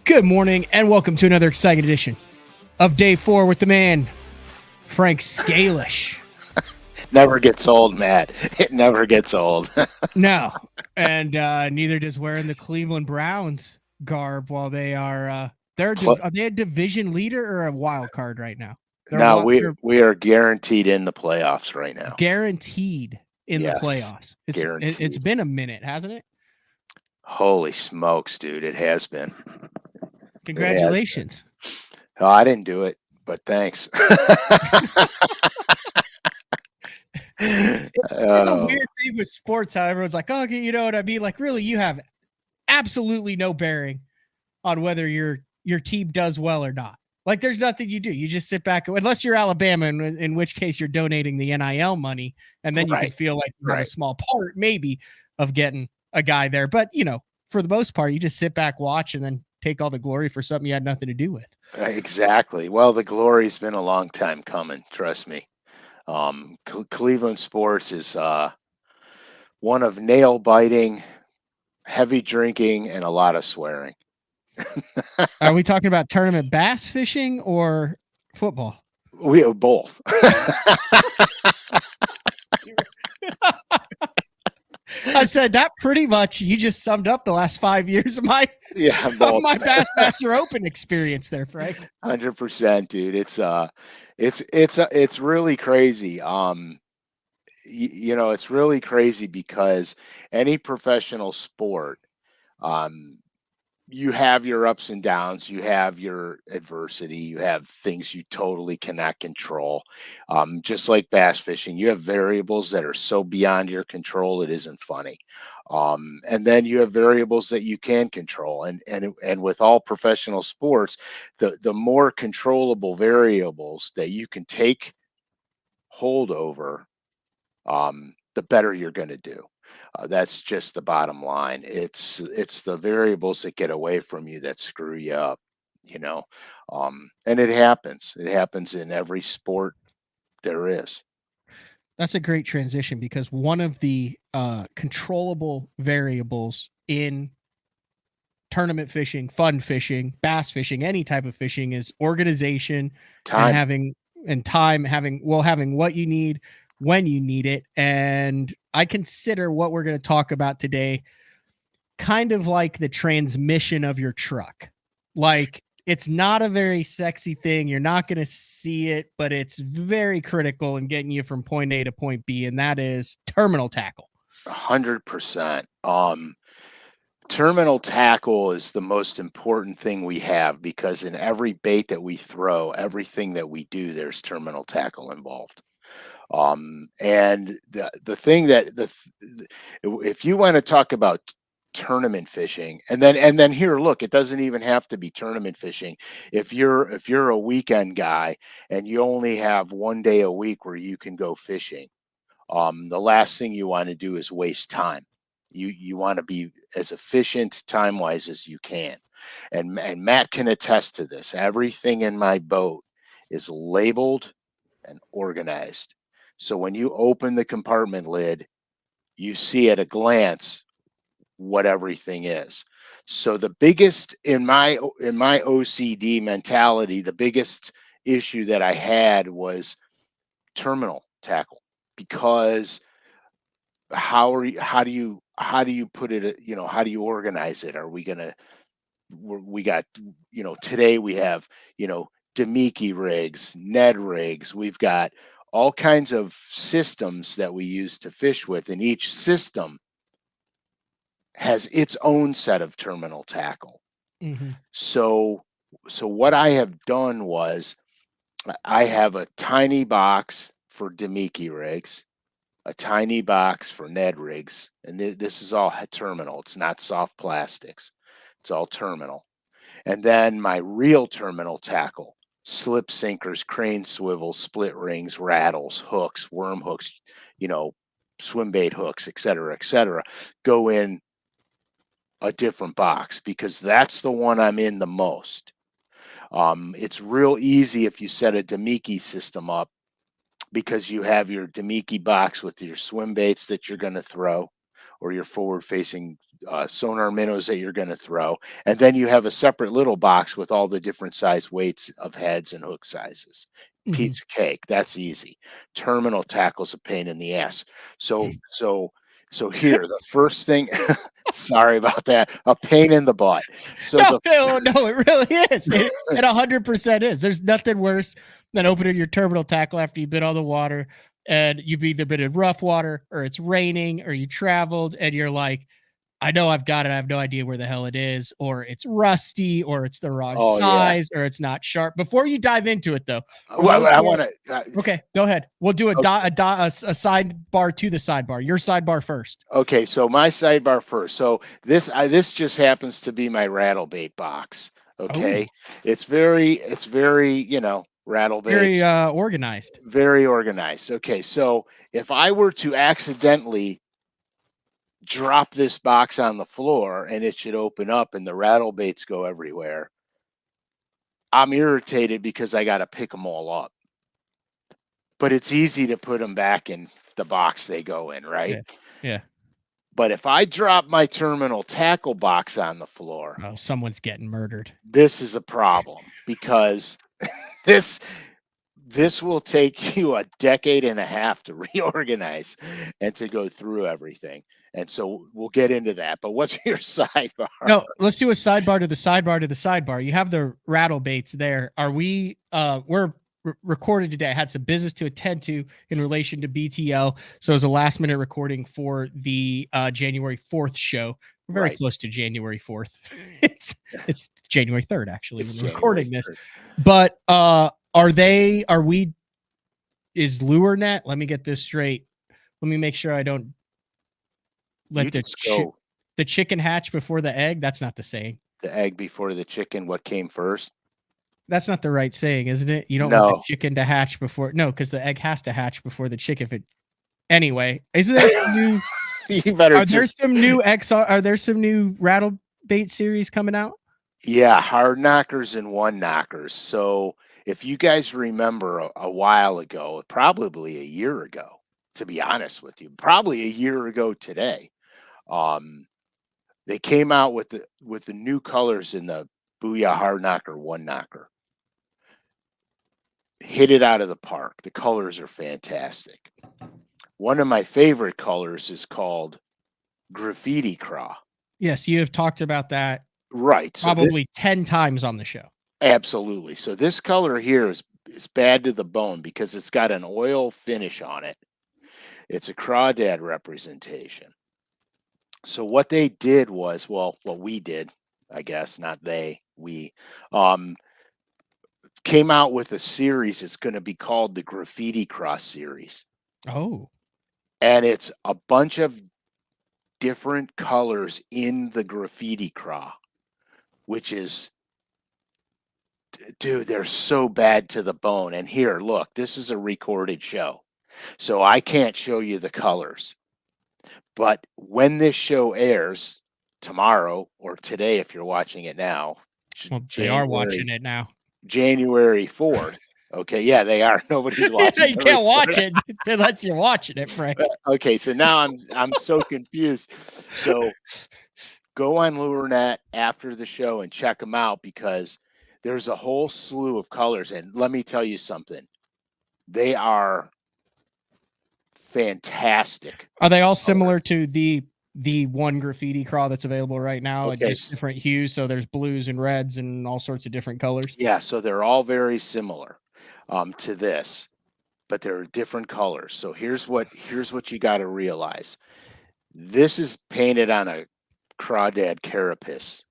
Good morning and welcome to another exciting edition of Day 4 with the man, Frank Scalish. Never gets old, Matt. It never gets old. No, and neither does wearing the Cleveland Browns garb while they are are they a division leader or a wild card right now? No, we They're we are guaranteed in the playoffs right now. guaranteed in the Yes, playoffs. It's guaranteed. been a minute, hasn't it? Holy smokes, dude! It has been. It has been. Congratulations. Oh, I didn't do it, but thanks. It's a Oh, weird thing with sports how everyone's like, "Oh, you know what I mean?" Like, really, you have absolutely no bearing on whether your team does well or not. Like there's nothing you do. You just sit back unless you're Alabama, in which case you're donating the NIL money, and then you can right, feel like you have a right. small part maybe of getting a guy there. But for the most part, you just sit back, watch, and then take all the glory for something you had nothing to do with. Exactly. Well, the glory's been a long time coming. Trust me. Cleveland sports is one of nail biting, heavy drinking, and a lot of swearing. Are we talking about tournament bass fishing or football? We have both. I said that pretty much. You just summed up the last 5 years of my Yeah, of both. my Bassmaster Open experience there, Frank. 100%, dude. It's really crazy. It's really crazy because any professional sport, um, you have your ups and downs, you have your adversity, you have things you totally cannot control. Just like bass fishing, you have variables that are so beyond your control it isn't funny. And then you have variables that you can control, and with all professional sports, the more controllable variables that you can take hold over, the better you're going to do. That's just the bottom line. It's the variables that get away from you that screw you up, you know. And it happens. It happens in every sport there is. That's a great transition because one of the controllable variables in tournament fishing, fun fishing, bass fishing, any type of fishing is organization and Time. having what you need when you need it. And I consider what we're going to talk about today kind of like the transmission of your truck. Like it's not a very sexy thing. You're not going to see it, but it's very critical in getting you from point A to point B, and that is terminal tackle. 100%. Terminal tackle is the most important thing we have because in every bait that we throw, everything that we do, there's terminal tackle involved. And the thing that if you want to talk about tournament fishing, and then here, look, it doesn't even have to be tournament fishing. If you're a weekend guy and you only have 1 day a week where you can go fishing, the last thing you want to do is waste time. You want to be as efficient time wise as you can, and Matt can attest to this. Everything in my boat is labeled and organized. So when you open the compartment lid, you see at a glance what everything is. So the biggest in my OCD mentality, the biggest issue that I had was terminal tackle because how do you put it, how do you organize it? Are we going to we got, today we have, Demiki rigs, Ned rigs. We've got all kinds of systems that we use to fish with, and each system has its own set of terminal tackle. Mm-hmm. So, so what I have done was I have a tiny box for Demiki rigs, a tiny box for Ned rigs, and this is all terminal. It's not soft plastics. It's all terminal. And then my real terminal tackle, slip sinkers, crane swivels, split rings, rattles, hooks, worm hooks, you know, swim bait hooks, et cetera, go in a different box because that's the one I'm in the most. It's real easy if you set a Demiki system up because you have your Demiki box with your swim baits that you're going to throw, or your forward facing sonar minnows that you're going to throw. And then you have a separate little box with all the different size weights of heads and hook sizes. Mhm. Piece of cake. That's easy. Terminal tackle's a pain in the ass. So here, the first thing, sorry about that, a pain in the butt. So No, the no, no, it really is. It 100% is. There's nothing worse than opening your terminal tackle after you've been on the water and you've either been in rough water or it's raining or you traveled and you're like, I know I've got it. I have no idea where the hell it is, or it's rusty, or it's the wrong oh yeah. size, or it's not sharp. Before you dive into it, though, for Well, those I who are want to. okay, go ahead. We'll do a sidebar to the sidebar. Your sidebar first. Okay, so my sidebar first. So this just happens to be my rattle bait box. Oh, Okay, it's very rattle very baits, organized. very organized. Okay, so if I were to accidentally drop this box on the floor and it should open up and the rattle baits go everywhere, I'm irritated because I got to pick them all up. But it's easy to put them back in the box they go in, right? Yeah, yeah. But if I drop my terminal tackle box on the floor, Oh, someone's getting murdered. this is a problem because this this will take you a decade and a half to reorganize and to go through everything. And so we'll get into that. But what's your sidebar? No, let's do a sidebar to the sidebar to the sidebar. You have the rattle baits there. Are we? We're recorded today. I had some business to attend to in relation to BTL, so it was a last minute recording for the January 4th show. We're very Right. close to January 4th. It's January 3rd actually It's when we're January recording this. 3rd. But are we? Is LureNet? Let me get this straight. Let me make sure I don't You let just go the chicken hatch before the egg. That's not the saying. the egg before the chicken. What came first? That's not the right saying, isn't it? You don't want the No. chicken to hatch before no, because the egg has to hatch before the chicken. If it anyway, isn't there some new? You better Are there just some new XR? Are there some new rattle bait series coming out? yeah, hard knockers and one knockers. So if you guys remember a while ago, probably a year ago, to be honest with you, probably a year ago today, um, they came out with the new colors in the Booyah Hard Knocker One Knocker. Hit it out of the park. The colors are fantastic. One of my favorite colors is called Graffiti Craw. Yes, you have talked about that Right. So this probably 10 times on the show. absolutely. So this color here is bad to the bone because it's got an oil finish on it. It's a crawdad representation. So what they did was, well, what we did, I guess, not they, we, um, came out with a series. It's going to be called the Graffiti Cross series. Oh, And it's a bunch of different colors in the graffiti craw, which is, dude, they're so bad to the bone. And here, look, this is a recorded show. So I can't show you the colors. But when this show airs tomorrow or today, if you're watching it now, well, they are January watching it now. January 4th. Okay, yeah, they are. Nobody's Yeah, watching you the can't watch record. it unless you're watching it, Frank. Okay, so now I'm so confused. So go on LureNet after the show and check them out because there's a whole slew of colors. And let me tell you something, they are fantastic Are they all colors. similar to the one graffiti craw that's available right now? Okay, Just different hues. So there's blues and reds and all sorts of different colors. yeah, so they're all very similar to this, but they're different colors. So here's what you got to realize. This is painted on a crawdad carapace,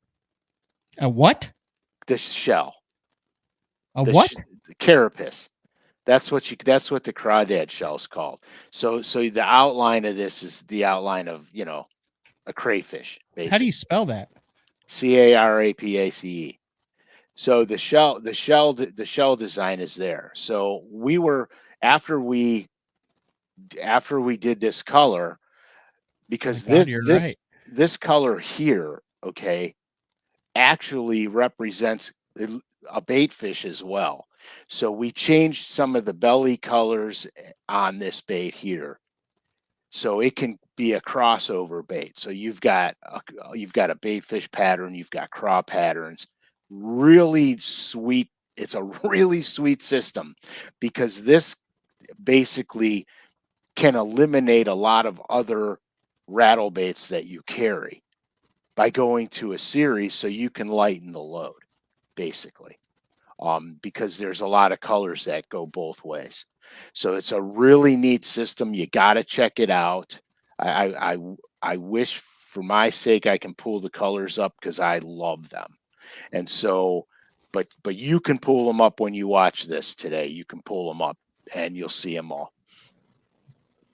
A what? the shell, A the, what? sh- the carapace. That's what the crawdad shell's called. So the outline of this is the outline of, a crayfish, How do you basically. spell that? Carapace. So the shell design is there. So we were after we did this color, My because God, this you're this right. this color here, okay, actually represents a bait fish as well. So we changed some of the belly colors on this bait here. So it can be a crossover bait. So you've got a bait fish pattern, you've got craw patterns. Really sweet. It's a really sweet system because this basically can eliminate a lot of other rattle baits that you carry by going to a series so you can lighten the load, basically. Because there's a lot of colors that go both ways. So it's a really neat system. You got to check it out. I wish for my sake I can pull the colors up because I love them. And so, but you can pull them up when you watch this today. You can pull them up and you'll see them all.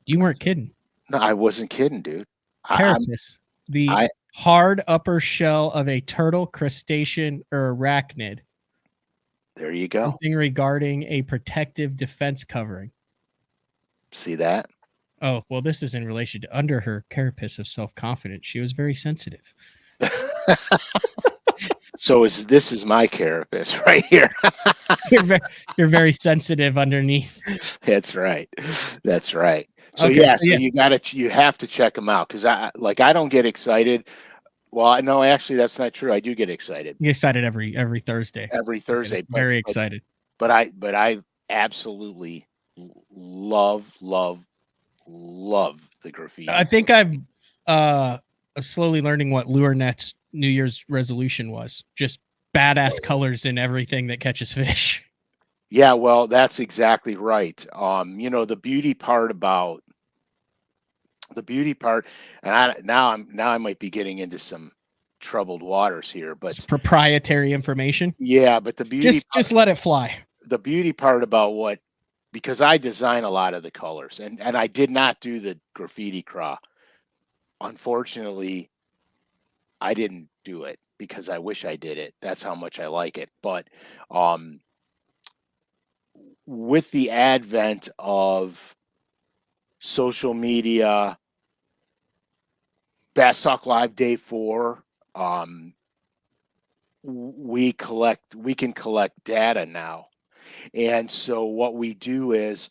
You weren't kidding. No, I wasn't kidding, dude. Carapace, the I hard upper shell of a turtle, crustacean, or arachnid. There you go. Something regarding a protective defense covering. See that? Oh, well, this is in relation to under her carapace of self-confidence. She was very sensitive. So this is my carapace right here. You're very sensitive underneath. That's right. That's right. So Okay, yeah, so yeah. you have to check them out because I don't get excited. Well, I know actually that's not true. I do get excited You get excited every Thursday. every Thursday, Very excited. but I absolutely love the graffiti. I think I'm slowly learning what LureNet's New Year's resolution was. Just badass colors in everything that catches fish. Yeah, well, that's exactly right. You know, the beauty part, and now I might be getting into some troubled waters here, It's but proprietary information. yeah, but Just let it fly. the beauty part about because I design a lot of the colors and I did not do the graffiti craw. Unfortunately, I didn't do it because I wish I did it. That's how much I like it. But um with the advent of social media, Bass Talk Live Day 4, we can collect data now. And so what we do is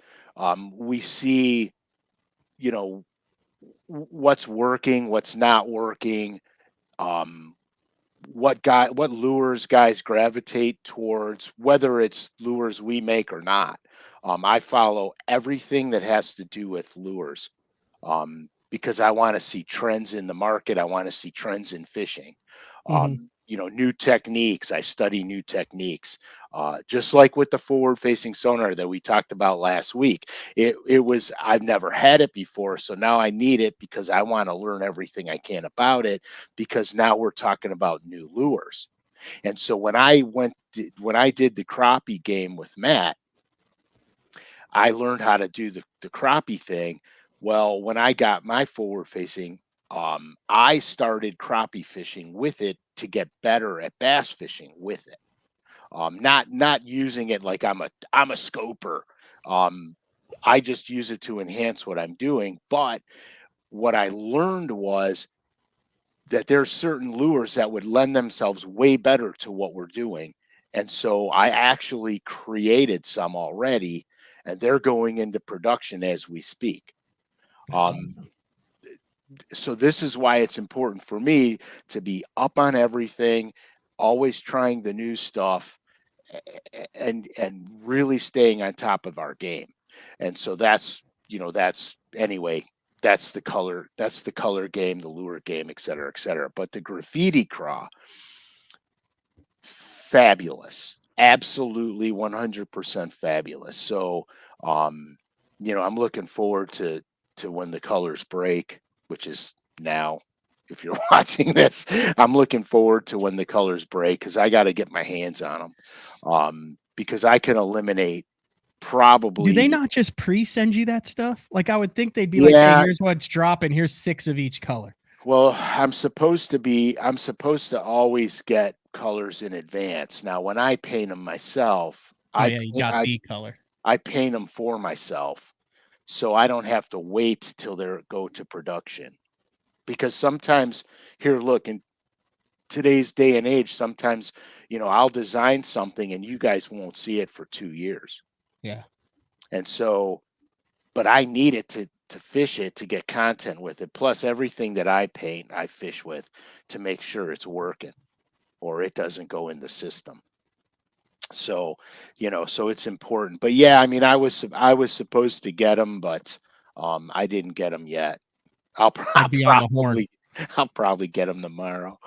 we see, you know, what's working, what's not working, um, what lures guys gravitate towards, whether it's lures we make or not. I follow everything that has to do with lures because I want to see trends in the market. I want to see trends in fishing. You know, new techniques. I study new techniques. Just like with the forward-facing sonar that we talked about last week, it was I've never had it before, so now I need it because I want to learn everything I can about it. Because now we're talking about new lures, and so when I did the crappie game with Matt, I learned how to do the crappie thing. Well, when I got my forward facing, I started crappie fishing with it to get better at bass fishing with it. Not using it like I'm a scoper. Um, I just use it to enhance what I'm doing. But what I learned was that there's certain lures that would lend themselves way better to what we're doing. And so I actually created some already, and they're going into production as we speak. That's Um, awesome. so this is why it's important for me to be up on everything, always trying the new stuff, and really staying on top of our game. And so that's anyway, that's the color game, the lure game, et cetera, et cetera. But the graffiti craw, fabulous, absolutely 100% fabulous. So I'm looking forward to when the colors break, which is now. If you're watching this, I'm looking forward to when the colors break because I got to get my hands on them. Because I can eliminate Do they probably. not just pre-send you that stuff? Like I would think they'd be like, "Hey, Yeah, here's what's dropping. Here's 6 of each color." well, I'm supposed to always get colors in advance. Now, when I paint them myself, Oh yeah, you got the color. I paint them for myself, so I don't have to wait till they go to production. Because sometimes, here, look, in today's day and age, sometimes, I'll design something and you guys won't see it for 2 years. Yeah. And so, but I need it to fish it, to get content with it, plus everything that I paint, I fish with to make sure it's working or it doesn't go in the system. So, so it's important. But yeah, I mean, I was supposed to get them, but I didn't get them yet. I'll, I'd be on the horn. I'll probably get them tomorrow.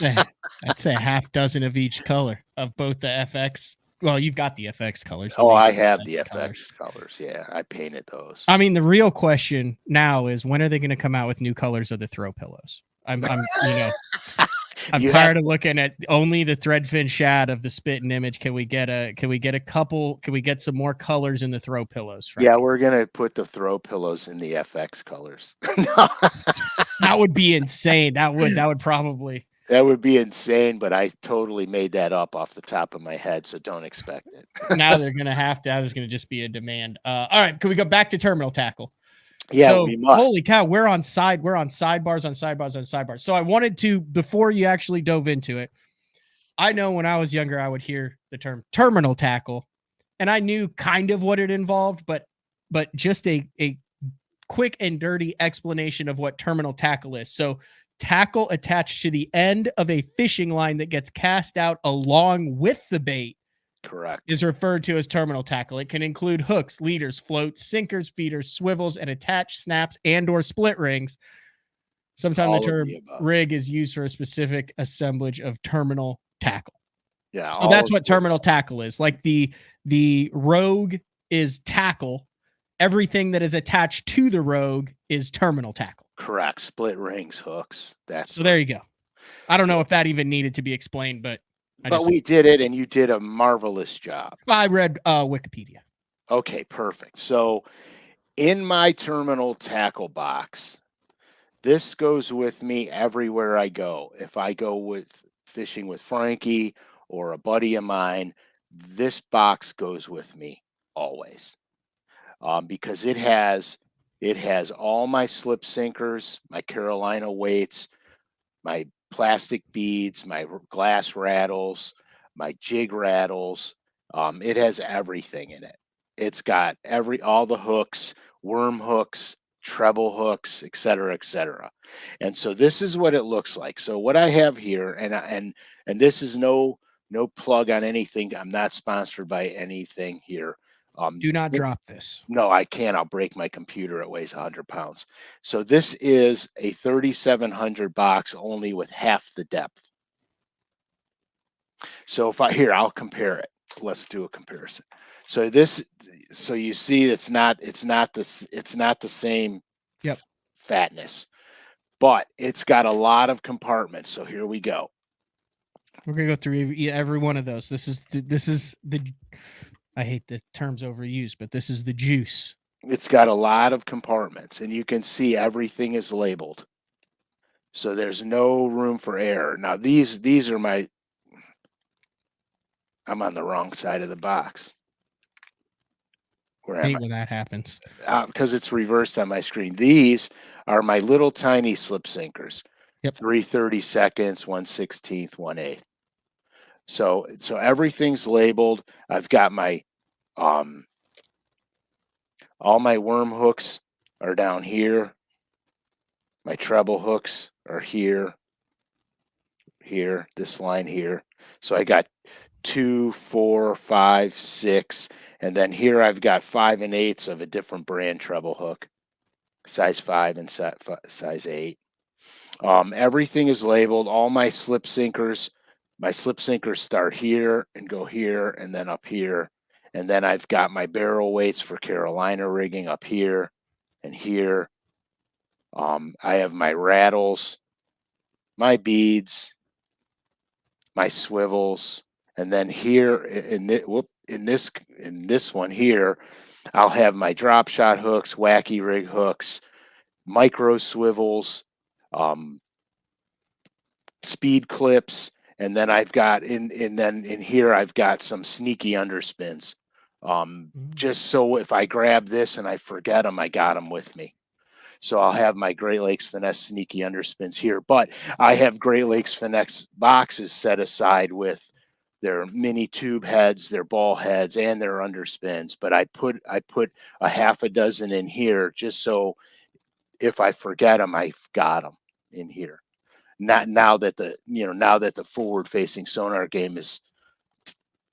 I'd say a half dozen of each color of both the FX. Well, you've got the FX colors. Oh, I Legion have the colors. FX colors. Yeah, I painted those. I mean, the real question now is when are they going to come out with new colors of the throw pillows? I'm You have tired of looking at only the threadfin shad of the spit and image. Can we get a couple? Can we get some more colors in the throw pillows, Frank? Yeah, we're gonna put the throw pillows in the FX colors. No. That would be insane. That would probably. That would be insane, but I totally made that up off the top of my head, so don't expect it. Now they're gonna have to. There's gonna just be a demand. All right, can we go back to terminal tackle? Yeah, So we must. holy cow, we're on sidebars on sidebars on sidebars. So I wanted to, before you actually dove into it, I know when I was younger, I would hear the term terminal tackle, and I knew kind of what it involved, but just a quick and dirty explanation of what terminal tackle is. So tackle attached to the end of a fishing line that gets cast out along with the bait Correct. is referred to as terminal tackle. It can include hooks, leaders, floats, sinkers, feeders, swivels, and attached snaps and or split rings. Sometimes the All of term the above. rig is used for a specific assemblage of terminal tackle. Yeah, So that's what terminal tackle is. Like the rogue is tackle. Everything that is attached to the rogue is terminal tackle. correct. Split rings, hooks. That's So there you go. I don't know So- if that even needed to be explained, but we did it, and you did a marvelous job. I read Wikipedia. Okay, perfect. So in my terminal tackle box, this goes with me everywhere I go. If I go with fishing with Frankie or a buddy of mine, this box goes with me always. Because it has all my slip sinkers, my Carolina weights, my plastic beads, my glass rattles, my jig rattles. It has everything in it. It's got all the hooks, worm hooks, treble hooks, et cetera, et cetera. And so this is what it looks like. So what I have here, and this is no plug on anything. I'm not sponsored by anything here. Do not drop this. No, I can't. I'll break my computer. It weighs 100 pounds. So this is a 3,700 box only with half the depth. So I'll compare it. Let's do a comparison. So you see, it's not the same Yep. fatness, but it's got a lot of compartments. So here we go. We're gonna go through every one of those. This is the I hate the terms overused, but this is the juice. It's got a lot of compartments, and you can see everything is labeled. So there's no room for error. Now these are I'm on the wrong side of the box. Where am Hate I? when that happens. Because it's reversed on my screen. These are my little tiny slip sinkers. Yep. 3/32, 1/16, 1/8. So everything's labeled. I've got my all my worm hooks are down here. My treble hooks are here, this line here. So I got 2, 4, 5, 6, and then here I've got 5 1/8 of a different brand treble hook, size 5 and size 8. Everything is labeled. All my slip sinkers start here and go here and then up here. And then I've got my barrel weights for Carolina rigging up here and here. I have my rattles, my beads, my swivels, and then here in this one here, I'll have my drop shot hooks, wacky rig hooks, micro swivels, speed clips, and then I've got in here I've got some sneaky underspins. Just so if I grab this and I forget them, I got them with me. So I'll have my Great Lakes Finesse sneaky underspins here, but I have Great Lakes Finesse boxes set aside with their mini tube heads, their ball heads, and their underspins. But I put a half a dozen in here just so if I forget them, I've got them in here. Not now that the forward facing sonar game is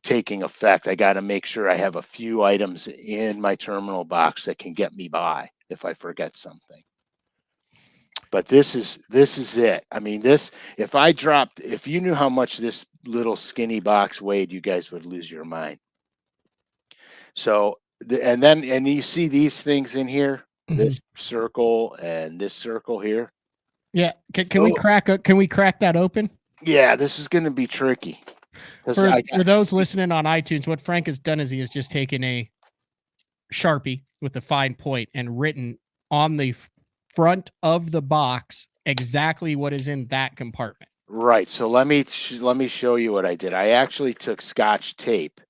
taking effect, I got to make sure I have a few items in my terminal box that can get me by if I forget something. But this is it. I mean, this if you knew how much this little skinny box weighed, you guys would lose your mind. So and you see these things in here, Mhm. this circle and this circle here. Yeah. Can we Oh, crack that open? yeah, this is going to be tricky because For I for got those listening on iTunes, what Frank has done is he has just taken a Sharpie with a fine point and written on the front of the box exactly what is in that compartment. right. So let me show you what I did. I actually took Scotch tape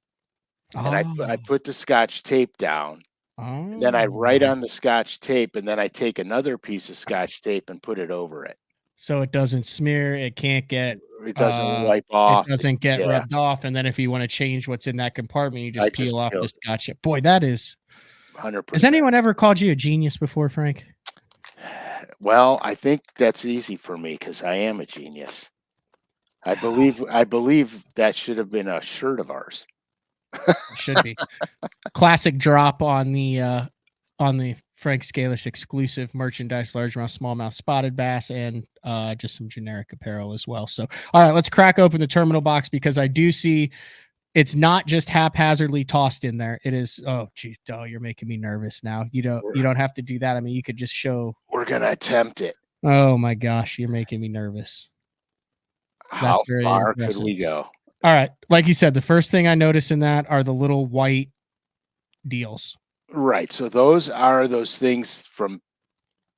and I Oh. put the Scotch tape down. And then I write Oh. on the Scotch tape, and then I take another piece of Scotch tape and put it over it. So it doesn't smear, it can't get It doesn't wipe off. doesn't get Yeah, rubbed off, and then if you wanna change what's in that compartment, you I just just peel off feel the scotch. Boy, that is has 100%. anyone ever called you a genius before, Frank? Well, I think that's easy for me because I am a genius. I believe that should have been a shirt of ours. It should be. Classic drop on the Frank Scalish exclusive merchandise, largemouth, smallmouth, spotted bass, and just some generic apparel as well. So, all right, let's crack open the terminal box because I do see it's not just haphazardly tossed in there. It is. Oh, geez, oh, you're making me nervous now. You We're, don't have to do that. I mean, you could just show. we're gonna attempt it. Oh my gosh, you're making me nervous. How That's very far could impressive. we go? All right, like you said, the first thing I notice in that are the little white deals. Right. So those are those things from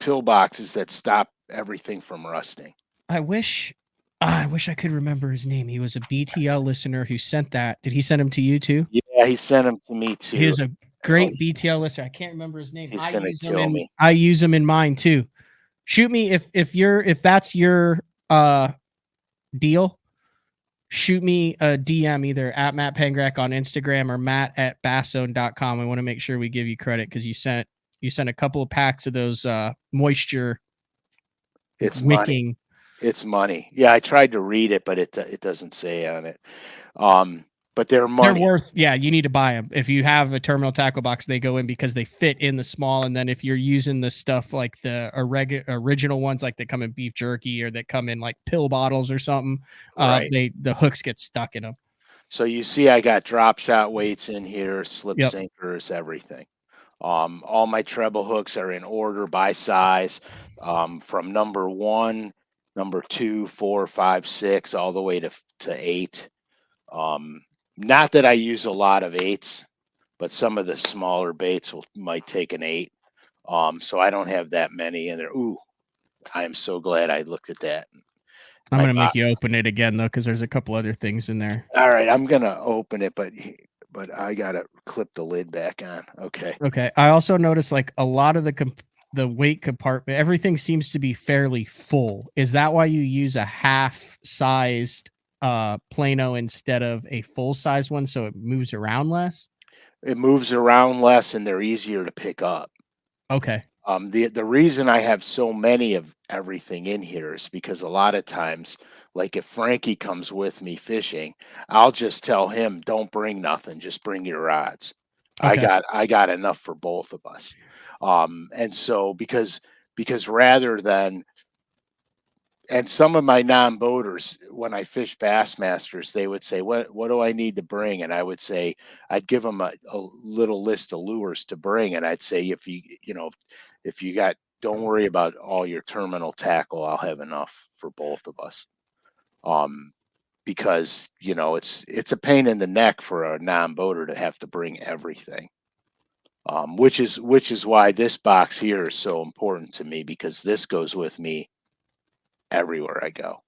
pillboxes that stop everything from rusting. I wish I wish I could remember his name. He was a BTL listener who sent that. Did he send him to you too? Yeah, he sent them to me He too. is a Oh, great BTL listener. I can't remember his name. he's gonna kill me. I use him in mine too. Shoot me if that's your deal, shoot me a DM either at Matt Pengrak on Instagram or Matt at basszone.com. I want to make sure we give you credit because you sent a couple of packs of those moisture It's money. wicking. It's money. Yeah, I tried to read it, but it doesn't say on it. But they're They're money. worth, yeah, you need to buy them. If you have a terminal tackle box, they go in because they fit in the small. And then if you're using the stuff like the original ones, like that come in beef jerky or that come in like pill bottles or something, Right. the hooks get stuck in them. So you see, I got drop shot weights in here, slip Yep. sinkers, everything. All my treble hooks are in order by size, from number one, number two, four, five, six, all the way to eight. Um, Not that I use a lot of eights, but some of the smaller baits might take an eight. So I don't have that many in there. Ooh, I am so glad I looked at that. I'm My gonna bo- make you open it again though, because there's a couple other things in there. All right, I'm gonna open it, but I gotta clip the lid back on. Okay. Okay. I also noticed like a lot of the weight compartment, everything seems to be fairly full. Is that why you use a half sized plano instead of a full size one so it moves around less? It moves around less and they're easier to pick up. Okay. The reason I have so many of everything in here is because a lot of times, like if Frankie comes with me fishing, I'll just tell him, "Don't bring nothing, just bring your rods." Okay. I got enough for both of us. And so because rather than and some of my non-boaters, when I fish Bassmasters, they would say, "What do I need to bring?" And I would say, I'd give them a little list of lures to bring, and I'd say, if you got, don't worry about all your terminal tackle. I'll have enough for both of us. Um, because it's a pain in the neck for a non-boater to have to bring everything. Which is why this box here is so important to me because this goes with me everywhere I go,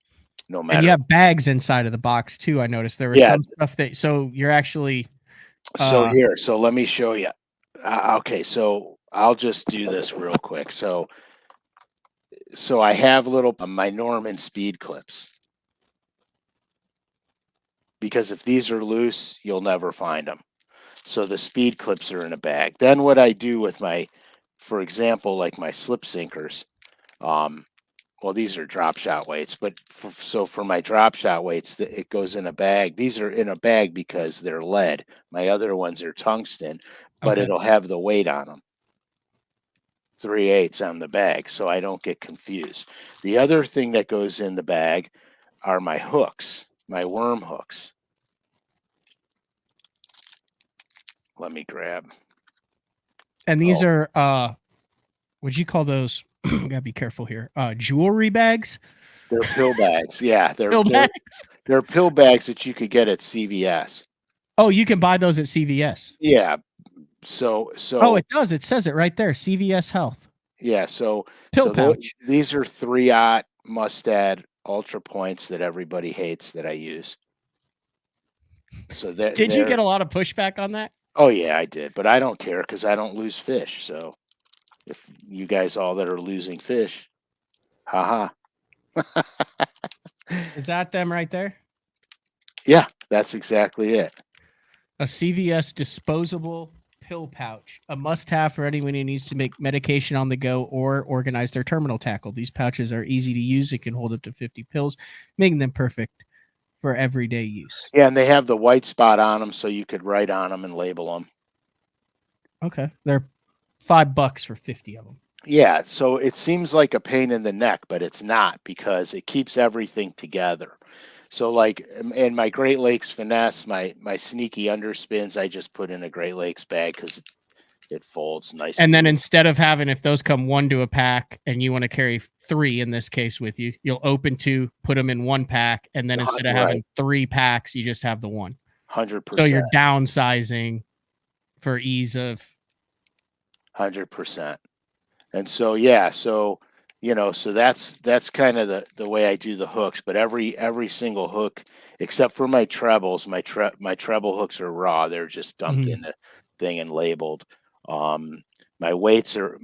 no And you matter. have bags inside of the box too. I noticed there was Yeah. some stuff that so you're actually So uh here, so let me show you. Okay, so I'll just do this real quick. So I have little my Norman speed clips because if these are loose, you'll never find them. So the speed clips are in a bag. Then what I do with my, for example, like my slip sinkers, um, well, these are drop shot weights, but so for my drop shot weights, it goes in a bag. These are in a bag because they're lead. My other ones are tungsten, but Okay. it'll have the weight on them. 3/8 on the bag, so I don't get confused. The other thing that goes in the bag are my hooks, my worm hooks. Let me grab. And these Oh, are would you call those gotta be careful here. Jewelry bags? they're pill bags. Yeah, they're Pill they're bags? they're pill bags that you could get at CVS. Oh, you can buy those at CVS. Yeah. So Oh, so it does. It says it right there. CVS Health. yeah, so Pill so pouch. these are 3/0 Mustad Ultra Points that everybody hates that I use. So Did you they're get a lot of pushback on that? oh yeah, I did, but I don't care because I don't lose fish. So if you guys all that are losing fish, haha. Is that them right there? Yeah, that's exactly it. A CVS disposable pill pouch, a must-have for anyone who needs to make medication on the go or organize their terminal tackle. These pouches are easy to use. It can hold up to 50 pills, making them perfect for everyday use. Yeah, and they have the white spot on them so you could write on them and label them. Okay. They're $5 for 50 of them. Yeah, so it seems like a pain in the neck, but it's not because it keeps everything together. So like in my Great Lakes finesse, my sneaky underspins, I just put in a Great Lakes bag because it folds nice And and then neat. instead of having, if those come one to a pack and you want to carry 3 in this case with you, you'll open 2, put them in one pack, and then instead of having Right, 3 packs, you just have the one. So 100%, you're downsizing for ease of. 100%. And so yeah, so so that's kind of the way I do the hooks. But every single hook, except for my trebles, my treble hooks are raw. They're just dumped Mhm. in the thing and labeled. Um, my weights are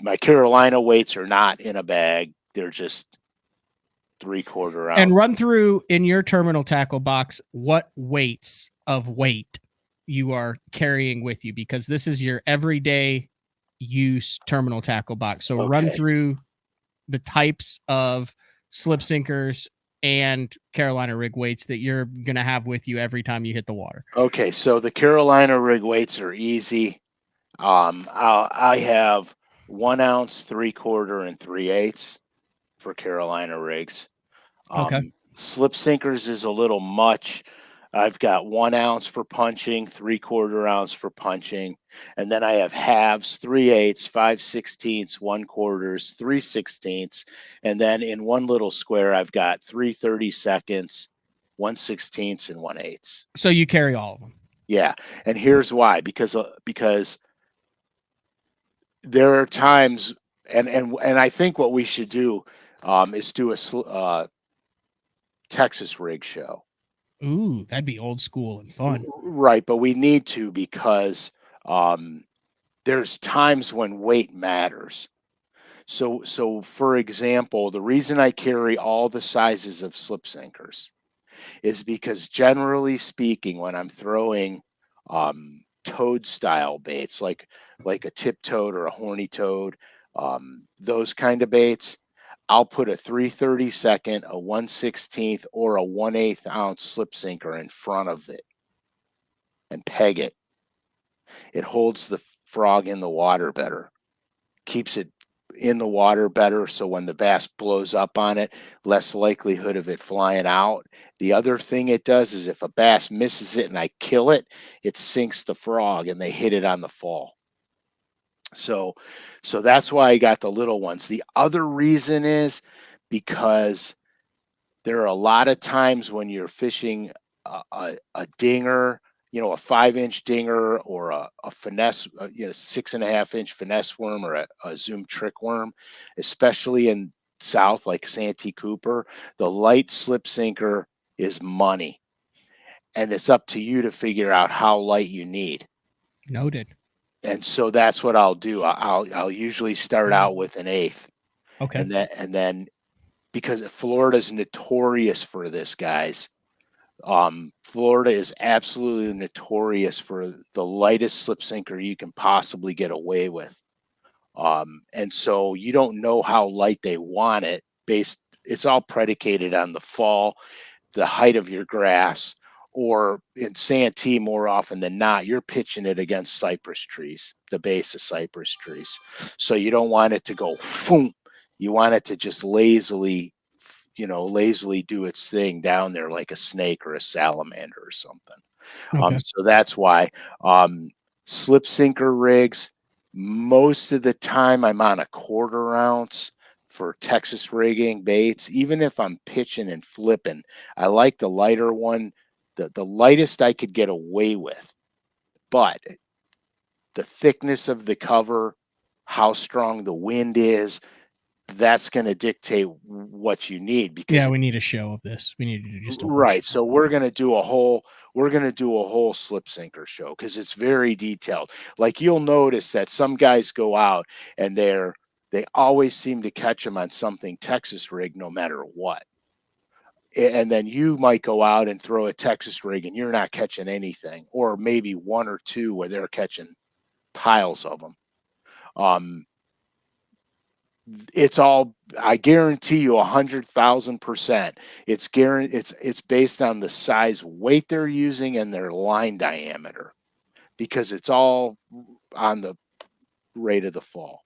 my Carolina weights are not in a bag. They're just 3/4 And ounce. run through in your terminal tackle box what weights of weight you are carrying with you, because this is your everyday use terminal tackle box. So run Okay. through the types of slip sinkers and Carolina rig weights that you're going to have with you every time you hit the water. Okay. So the Carolina rig weights are easy. I have 1 ounce, 3/4, and 3/8 for Carolina rigs. Okay. Slip sinkers is a little much. I've got 1 ounce for punching, 3/4 ounce for punching, and then I have halves, 3/8, 5/16, 1/4, 3/16, and then in one little square I've got 3/32, 1/16, and 1/8. So you carry all of them. Yeah, and here's why: because there are times, and I think what we should do is do a Texas rig show. Ooh, that'd be old school and fun. Right, but we need to because um, there's times when weight matters. So for example, the reason I carry all the sizes of slip sinkers is because generally speaking, when I'm throwing toad style baits, like a tip toad or a horny toad, those kind of baits, I'll put a 3/32, a 1/16, or a 1/8 ounce slip sinker in front of it and peg it. It holds the frog in the water better, keeps it in the water better. So when the bass blows up on it, less likelihood of it flying out. The other thing it does is if a bass misses it and I kill it, it sinks the frog and they hit it on the fall. So so that's why I got the little ones. The other reason is because there are a lot of times when you're fishing a dinger, a 5 inch dinger or a finesse, 6.5 inch finesse worm or a zoom trick worm, especially in South like Santee Cooper, the light slip sinker is money. And it's up to you to figure out how light you need. Noted. And so that's what I'll do. I'll usually start out with an eighth, Okay. and then because Florida's notorious for this, guys. Florida is absolutely notorious for the lightest slip sinker you can possibly get away with. And so you don't know how light they want it based, it's all predicated on the fall, the height of your grass, or in Santee, more often than not, you're pitching it against cypress trees, the base of cypress trees. So you don't want it to go boom. You want it to just lazily, lazily do its thing down there like a snake or a salamander or something. Okay. So that's why um, slip sinker rigs, most of the time I'm on a quarter ounce for Texas rigging baits. Even if I'm pitching and flipping, I like the lighter one, the lightest I could get away with. But the thickness of the cover, how strong the wind is, that's going to dictate what you need because Yeah, we need a show of this. We need to do just a whole right. show. So we're going to do a whole slip sinker show because it's very detailed. Like you'll notice that some guys go out and they always seem to catch them on something Texas rig no matter what. And then you might go out and throw a Texas rig and you're not catching anything, or maybe one or two where they're catching piles of them. Um, it's all, I guarantee you 100,000%. It's based on the size weight they're using and their line diameter because it's all on the rate of the fall.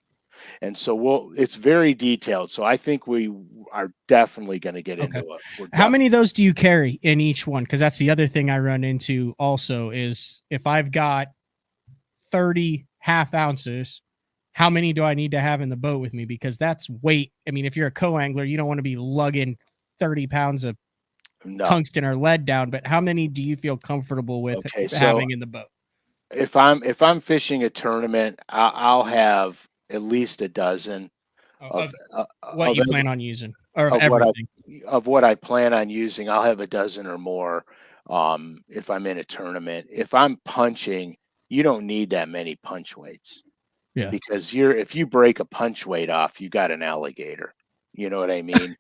And so it's very detailed. So I think we are definitely going to get Okay. into it. We're How many definitely of those do you carry in each one? Because that's the other thing I run into also is if I've got 30 half ounces, how many do I need to have in the boat with me? Because that's weight. I mean, if you're a co-angler, you don't want to be lugging 30 pounds of no. tungsten or lead down, but how many do you feel comfortable with Okay. So having in the boat? if I'm fishing a tournament, I'll have at least a dozen Of of what of you plan on using or of of what I everything. of what I plan on using. I'll have a dozen or more if I'm in a tournament. If I'm punching, you don't need that many punch weights Yeah. because if you break a punch weight off, you got an alligator. You know what I mean?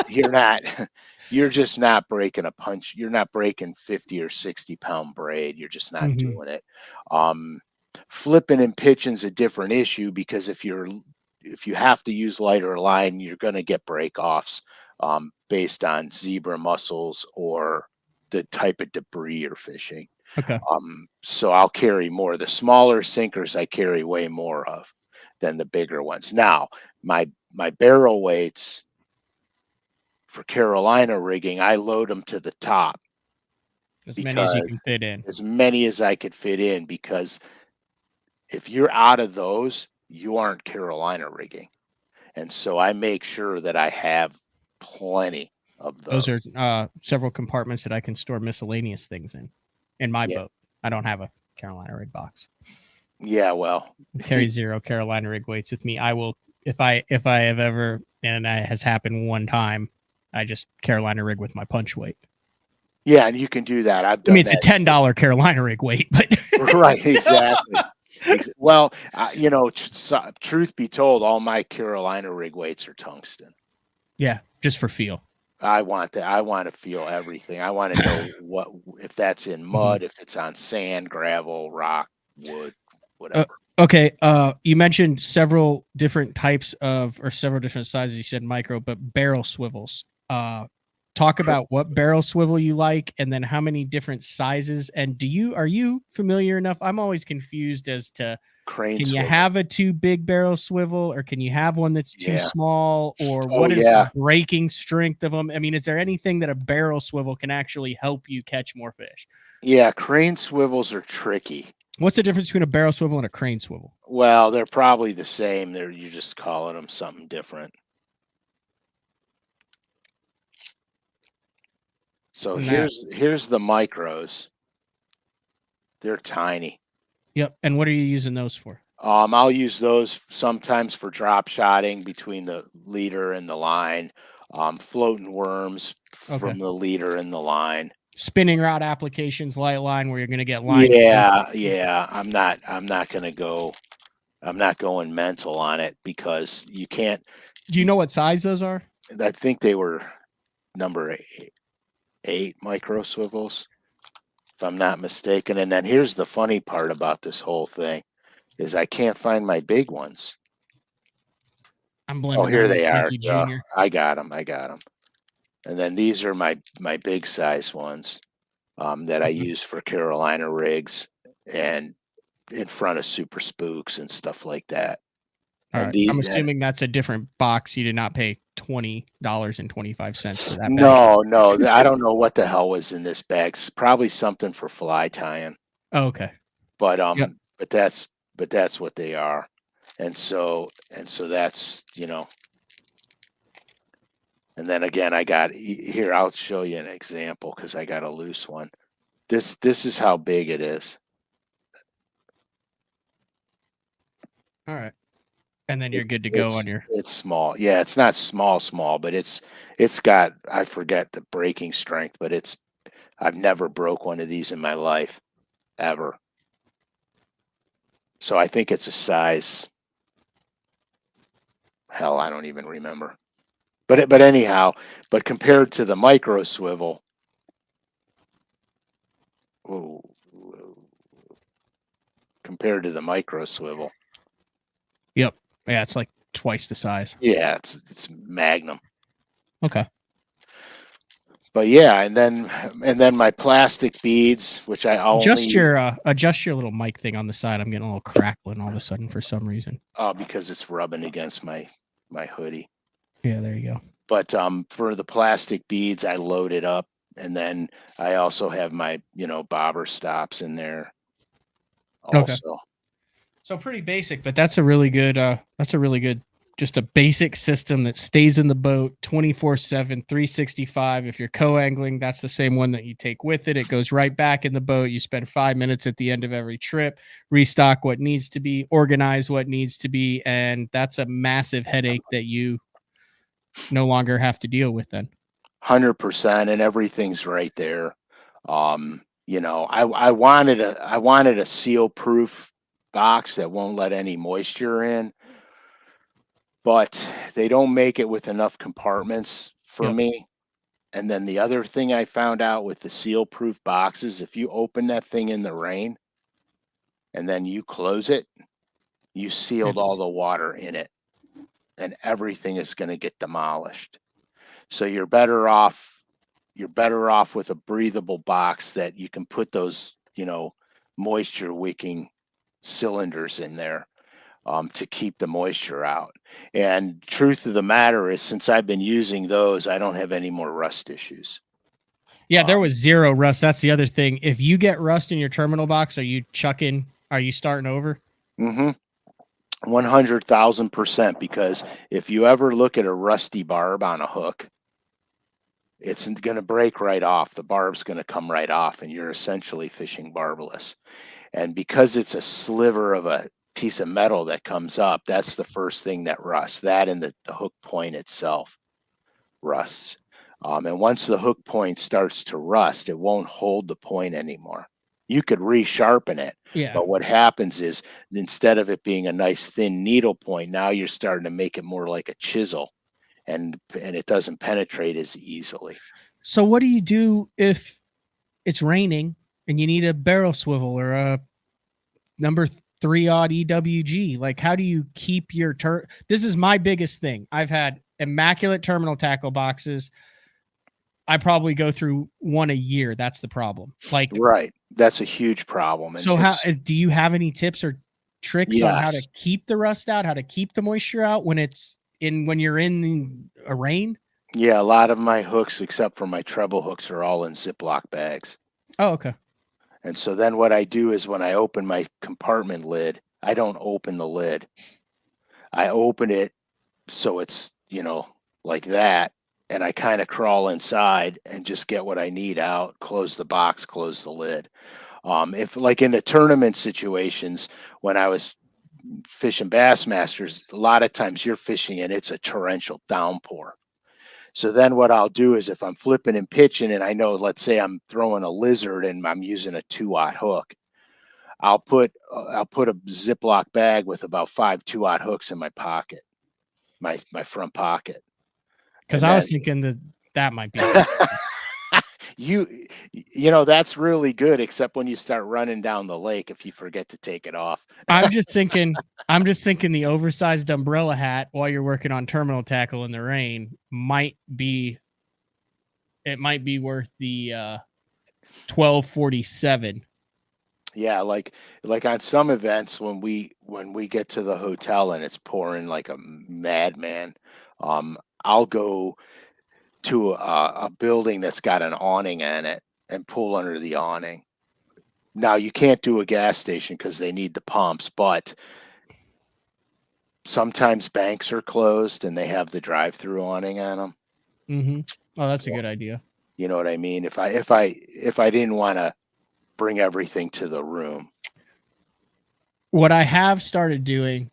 You're not you're just not breaking a punch. You're not breaking 50 or 60-pound braid. You're just not Mm-hmm. doing it. Um, Flipping and pitching's a different issue because if you have to use lighter line, you're going to get break-offs based on zebra mussels or the type of debris you're fishing. Okay. So I'll carry more. The smaller sinkers I carry way more of than the bigger ones. Now, my barrel weights for Carolina rigging, I load them to the top As many as you because can fit in. as many as I could fit in, because if you're out of those, you aren't Carolina rigging. And so I make sure that I have plenty of Those are those. several compartments that I can store miscellaneous things in my Yeah. boat. I don't have a Carolina rig box. Yeah, well, I carry 0 Carolina rig weights with me. I will if I have ever, and it has happened one time, I just Carolina rig with my punch weight. yeah, and you can do that. I've I mean, done it's a that. $10 Carolina rig weight, but Right, exactly. Well, truth be told, all my Carolina rig weights are tungsten. yeah, just for feel. I want that. I want to feel everything. I want to know what if that's in Mhm. mud, if it's on sand, gravel, rock, wood, Uh, whatever. okay. You mentioned several different types of, or several different sizes. You said micro, but barrel swivels. Talk Cr- about what barrel swivel you like, and then how many different sizes. And are you familiar enough? I'm always confused as to Crane can you swivel. have a too big barrel swivel, or can you have one that's too Yeah. small, or Oh what is the yeah. breaking strength of them? I mean, is there anything that a barrel swivel can actually help you catch more fish? Yeah. Crane swivels are tricky. What's the difference between a barrel swivel and a crane swivel? Well, they're probably the same. You're just calling them something different. So Nah. here's the micros. They're tiny. Yep. And what are you using those for? I'll use those sometimes for drop shotting between the leader and the line, floating worms Okay. from the leader and the line. Spinning rod applications, light line, where you're going to get line flips. Yeah, yeah. I'm not gonna go. I'm not going mental on it because you can't. Do you know what size those are? I think they were number 8 micro swivels, if I'm not mistaken. And then here's the funny part about this whole thing is I can't find my big ones. I'm Oh, blaming here that on they are. Frankie Jr. I got them. I got them. And then these are my big size ones that I Okay. use for Carolina rigs and in front of super spooks and stuff like that. All And right. I'm these, and assuming that's a different box. You did not pay $20.25 for that bag. no, no, I don't know what the hell was in this bag. It's probably something for fly tying, Oh, okay. but Yep. but that's what they are. And so that's, and then again, I got here. I'll show you an example because I got a loose one. This is how big it is. All right. And then you're It, good to go it's on your. it's small. Yeah, it's not small, but it's got, I forget the breaking strength, but I've never broke one of these in my life ever. So I think it's a size. Hell, I don't even remember. But anyhow, but compared to the micro swivel, ooh, compared to the micro swivel, Yep. Yeah, it's like twice the size. yeah, it's magnum. Okay. But yeah, and then my plastic beads, which I only Adjust your little mic thing on the side. I'm getting a little crackling all of a sudden for some reason. because it's rubbing against my hoodie. Yeah, there you go. But for the plastic beads, I load it up, and then I also have my bobber stops in there Okay. also. So pretty basic, but that's a really good just a basic system that stays in the boat 24/7, 365. If you're co-angling, that's the same one that you take with it. It goes right back in the boat. You spend 5 minutes at the end of every trip, restock what needs to be, organize what needs to be, and that's a massive headache that you no longer have to deal with then. 100%, and everything's right there. I wanted a seal proof box that won't let any moisture in, but they don't make it with enough compartments for Yep. me. And then the other thing I found out with the seal proof boxes, if you open that thing in the rain and then you close it, you sealed all It's the water in it and everything is going to get demolished. So you're better off with a breathable box that you can put those, moisture wicking cylinders in there to keep the moisture out. And truth of the matter is, since I've been using those, I don't have any more rust issues. Yeah, there Um, was zero rust. That's the other thing. If you get rust in your terminal box, are you starting over? mhm, 100,000%. Because if you ever look at a rusty barb on a hook, it's going to break right off. The barb's going to come right off, and you're essentially fishing barbless. And because it's a sliver of a piece of metal that comes up, that's the first thing that rusts. That and the hook point itself rusts. And once the hook point starts to rust, it won't hold the point anymore. You could resharpen it, Yeah. but what happens is instead of it being a nice thin needle point, now you're starting to make it more like a chisel, and it doesn't penetrate as easily. So what do you do if it's raining and you need a barrel swivel or a number 3 odd EWG? Like, how do you keep your This is my biggest thing. I've had immaculate terminal tackle boxes. I probably go through one a year. That's the problem. Like, Right. That's a huge problem. And so it's do you have any tips or tricks on how to yes. keep the rust out, how to keep the moisture out when you're in a rain? Yeah, a lot of my hooks, except for my treble hooks, are all in Ziploc bags. Oh, okay. And so then what I do is when I open my compartment lid, I don't open the lid. I open it so it's, like that. And I kind of crawl inside and just get what I need out, close the box, close the lid. If like in the tournament situations, when I was fishing Bassmasters, a lot of times you're fishing and it's a torrential downpour. So then what I'll do is if I'm flipping and pitching and I know, let's say I'm throwing a lizard and I'm using a 2-aught hook, I'll put a Ziploc bag with about 5 2-aught hooks in my pocket, my front pocket. Because And I then was thinking that might be a problem. that's really good, except when you start running down the lake if you forget to take it off. I'm just thinking I'm just thinking the oversized umbrella hat while you're working on terminal tackle in the rain might be worth the 1247. Yeah, like on some events when we get to the hotel and it's pouring like a madman, I'll go to a building that's got an awning on it and pull under the awning. Now you can't do a gas station because they need the pumps, but sometimes banks are closed and they have the drive-through awning on them. Mm-hmm. Oh, that's a good idea. You know what I mean? If I didn't want to bring everything to the room. What I have started doing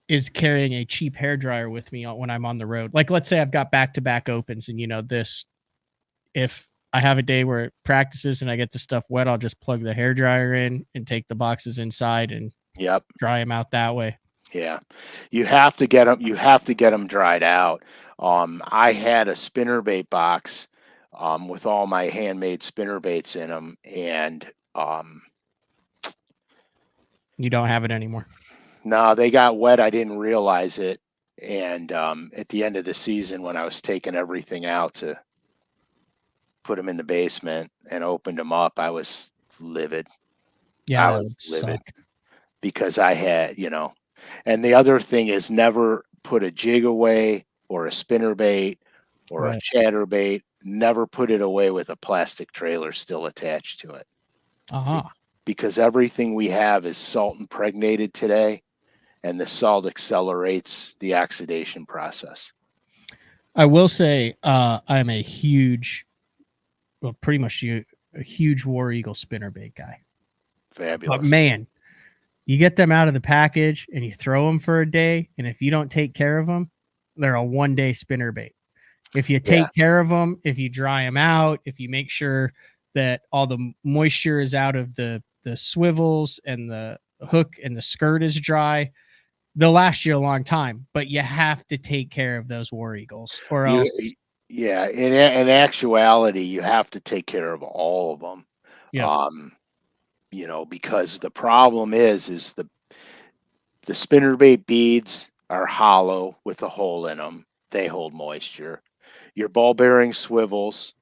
is carrying a cheap hair dryer with me when I'm on the road. Like, let's say I've got back-to-back opens, and if I have a day where it practices and I get the stuff wet, I'll just plug the hair dryer in and take the boxes inside and Yep. dry them out that way. Yeah. You have to get them dried out. I had a spinnerbait box with all my handmade spinnerbaits in them, and You don't have it anymore. no, they got wet. I didn't realize it. And at the end of the season, when I was taking everything out to put them in the basement and opened them up, I was livid. Yeah, I that was would livid suck. because I had. And the other thing is never put a jig away or a spinnerbait or a Right. chatterbait. Never put it away with a plastic trailer still attached to it. Uh-huh. Because everything we have is salt impregnated today, and the salt accelerates the oxidation process. I will say I'm pretty much a huge War Eagle spinnerbait guy. But Fabulous. man, you get them out of the package and you throw them for a day, and if you don't take care of them, they're a one-day spinnerbait. If you Yeah. take care of them, if you dry them out, if you make sure that all the moisture is out of the swivels and the hook and the skirt is dry, they'll last you a long time. But you have to take care of those War Eagles, or You else, yeah, in actuality, you have to take care of all of them. yeah. Um, because the problem is the spinnerbait beads are hollow with a hole in them. They hold moisture. Your ball bearing swivels,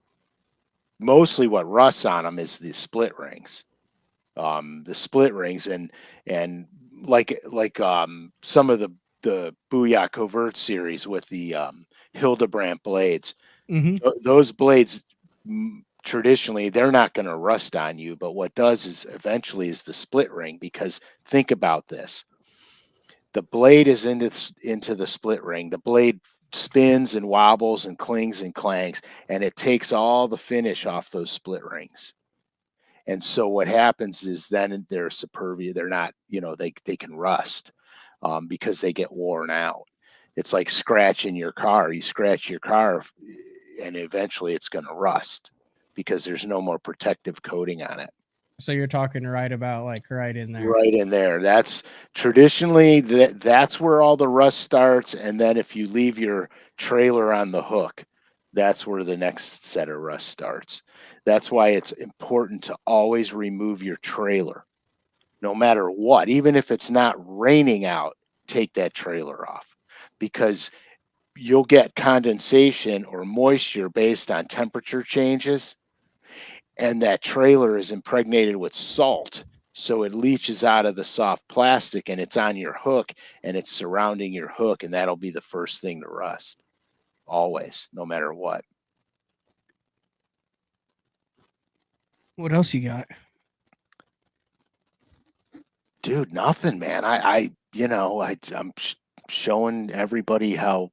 mostly what rusts on them is the split rings. The split rings and like some of the Booyah Covert series with the Hildebrandt blades. Mm-hmm. Those blades traditionally they're not going to rust on you, but what does is eventually is the split ring, because think about this. The blade is into the split ring. The blade spins and wobbles and clings and clangs, and it takes all the finish off those split rings. And so what happens is then they're superbia. They're not, they can rust because they get worn out. It's like scratching your car. You scratch your car, and eventually it's going to rust because there's no more protective coating on it. So you're talking right about like right in there. Right in there. That's traditionally that's where all the rust starts, and then if you leave your trailer on the hook, that's where the next set of rust starts. That's why it's important to always remove your trailer, no matter what. Even if it's not raining out, take that trailer off, because you'll get condensation or moisture based on temperature changes, and that trailer is impregnated with salt. So it leaches out of the soft plastic and it's on your hook and it's surrounding your hook, and that'll be the first thing to rust. Always, no matter what. What else you got? Dude, nothing, man. I'm showing everybody how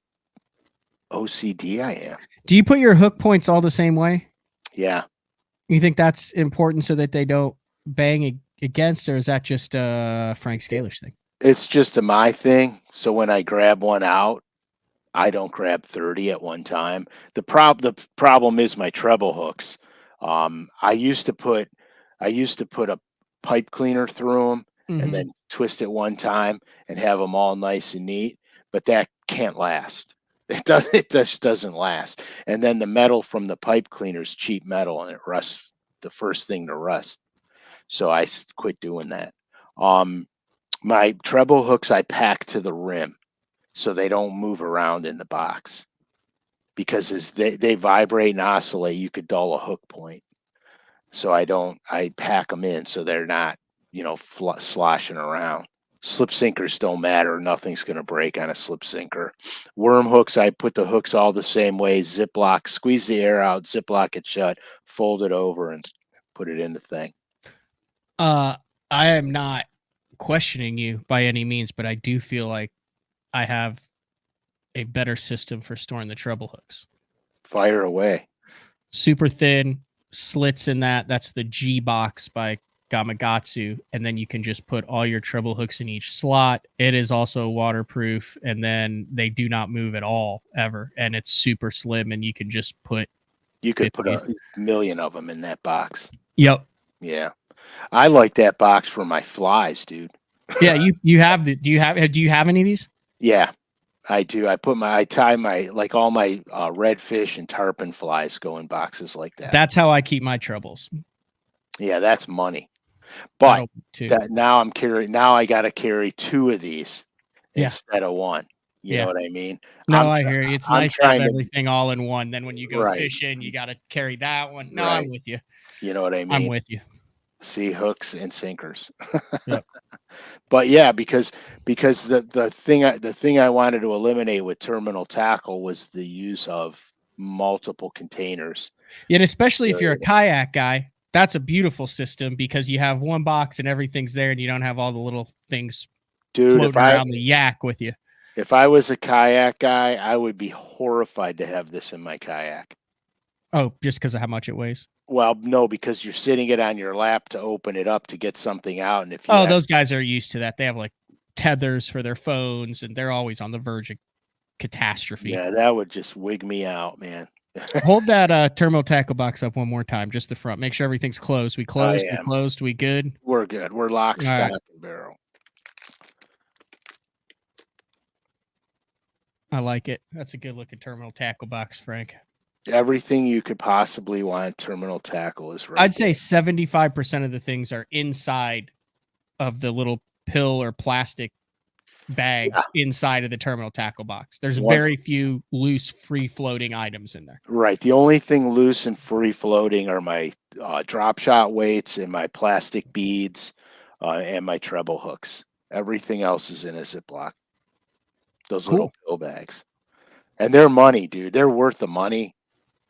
OCD I am. Do you put your hook points all the same way? Yeah. You think that's important so that they don't bang against, or is that just a Frank Scalish thing? It's just a my thing. So when I grab one out, I don't grab 30 at one time. The problem is my treble hooks. I used to put a pipe cleaner through them and Mm-hmm. then twist it one time and have them all nice and neat, but that can't last. It just doesn't last. And then the metal from the pipe cleaner is cheap metal and it rusts the first thing to rust. So quit doing that. Um, my treble hooks I pack to the rim so they don't move around in the box because as they vibrate and oscillate, you could dull a hook point. So I pack them in so they're not, sloshing around. Slip sinkers don't matter. Nothing's going to break on a slip sinker. Worm hooks, I put the hooks all the same way. Ziploc, squeeze the air out, Ziploc it shut, fold it over, and put it in the thing. I am not questioning you by any means, but I do feel like I have a better system for storing the treble hooks. Fire away. Super thin slits in that. That's the G box by Gamakatsu, and then you can just put all your treble hooks in each slot. It is also waterproof, and then they do not move at all ever, and it's super slim, and you can just put. You could put a million of them in that box. Yep. Yeah, I like that box for my flies, dude. Yeah, you have the. Do you have any of these? Yeah, I do. I tie my all my redfish and tarpon flies go in boxes like that. That's how I keep my trebles. Yeah, that's money. But now I got to carry 2 of these instead of 1. You know what I mean? No, I hear you. It's nice to have everything all in one. Then when you go fishing, you got to carry that one. No, I'm with you. You know what I mean? I'm with you. See, hooks and sinkers. Yep. But yeah, because the thing I wanted to eliminate with terminal tackle was the use of multiple containers. Yeah, and especially if you're a kayak guy, that's a beautiful system because you have one box and everything's there, and you don't have all the little things floating around the yak with you. If I was a kayak guy, I would be horrified to have this in my kayak. Oh, just because of how much it weighs? Well, no, because you're sitting it on your lap to open it up to get something out, and if those guys are used to that. They have like tethers for their phones, and they're always on the verge of catastrophe. Yeah, that would just wig me out, man. Hold that terminal tackle box up one more time, just the front. Make sure everything's closed. We closed. We closed. We good? We're good. We're lock, stock, and barrel. I like it. That's a good looking terminal tackle box, Frank. Everything you could possibly want terminal tackle is right. I'd say 75% of the things are inside of the little pill or plastic bags inside of the terminal tackle box. There's very few loose, free-floating items in there. Right. The only thing loose and free-floating are my drop shot weights and my plastic beads and my treble hooks. Everything else is in a Ziploc. Those little pill bags. And they're money, dude. They're worth the money.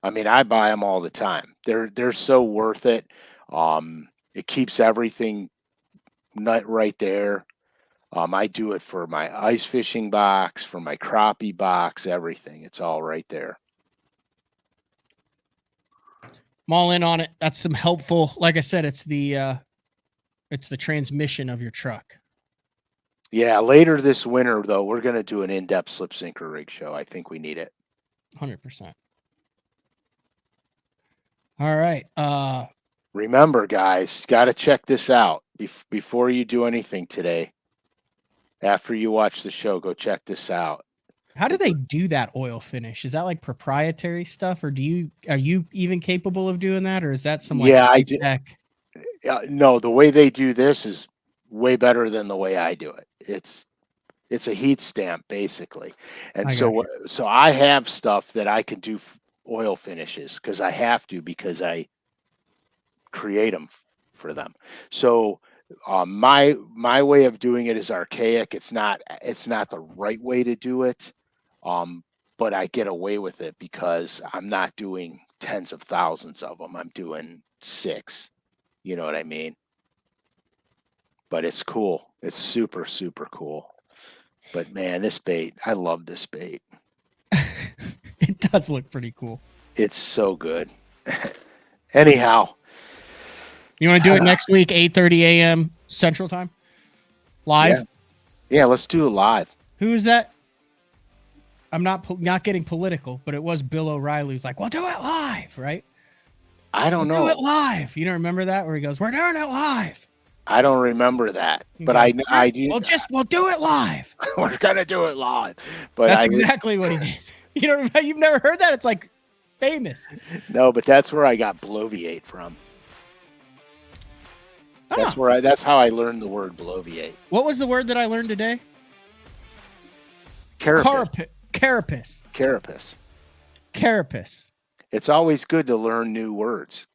I mean, I buy them all the time. They're so worth it. It keeps everything right there. I do it for my ice fishing box, for my crappie box, everything. It's all right there. I'm all in on it. That's some helpful. Like I said, it's the transmission of your truck. Yeah, later this winter though, we're gonna do an in-depth slip sinker rig show. I think we need it. 100%. All right. Remember, guys, you got to check this out before you do anything today. After you watch the show, go check this out. How do they do that oil finish? Is that like proprietary stuff, or are you even capable of doing that, or is that some I do. No, the way they do this is way better than the way I do it. It's a heat stamp basically, and so I have stuff that I can do oil finishes because I have to because I create them for them. So my way of doing it is archaic. It's not the right way to do it, but I get away with it because I'm not doing tens of thousands of them. I'm doing 6. You know what I mean? But it's cool. It's super, super cool. But man, this bait, I love this bait. It does look pretty cool. It's so good. Anyhow. You want to do it next week, 8:30 a.m. Central Time? Live? Yeah, let's do it live. Who is that? I'm not getting political, but it was Bill O'Reilly who's like, well, do it live, right? I don't know. Do it live. You don't remember that? Where he goes, we're doing it live. I don't remember that, but I do. We'll do it live. We're gonna do it live. But that's exactly what he did. You've never heard that? It's like famous. No, but that's where I got bloviate from. That's how I learned the word bloviate. What was the word that I learned today? Carapace. Carapace. Carapace. Carapace. It's always good to learn new words.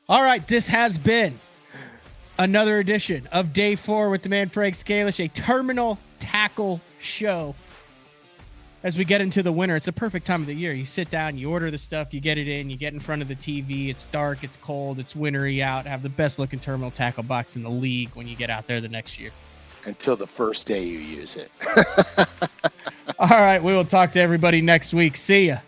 All right, this has been another edition of Day 4 with the man Frank Scalish, a terminal tackle show. As we get into the winter, it's a perfect time of the year. You sit down, you order the stuff, you get it in, you get in front of the TV. It's dark, it's cold, it's wintry out. Have the best looking terminal tackle box in the league when you get out there the next year. Until the first day you use it. All right, we will talk to everybody next week. See ya.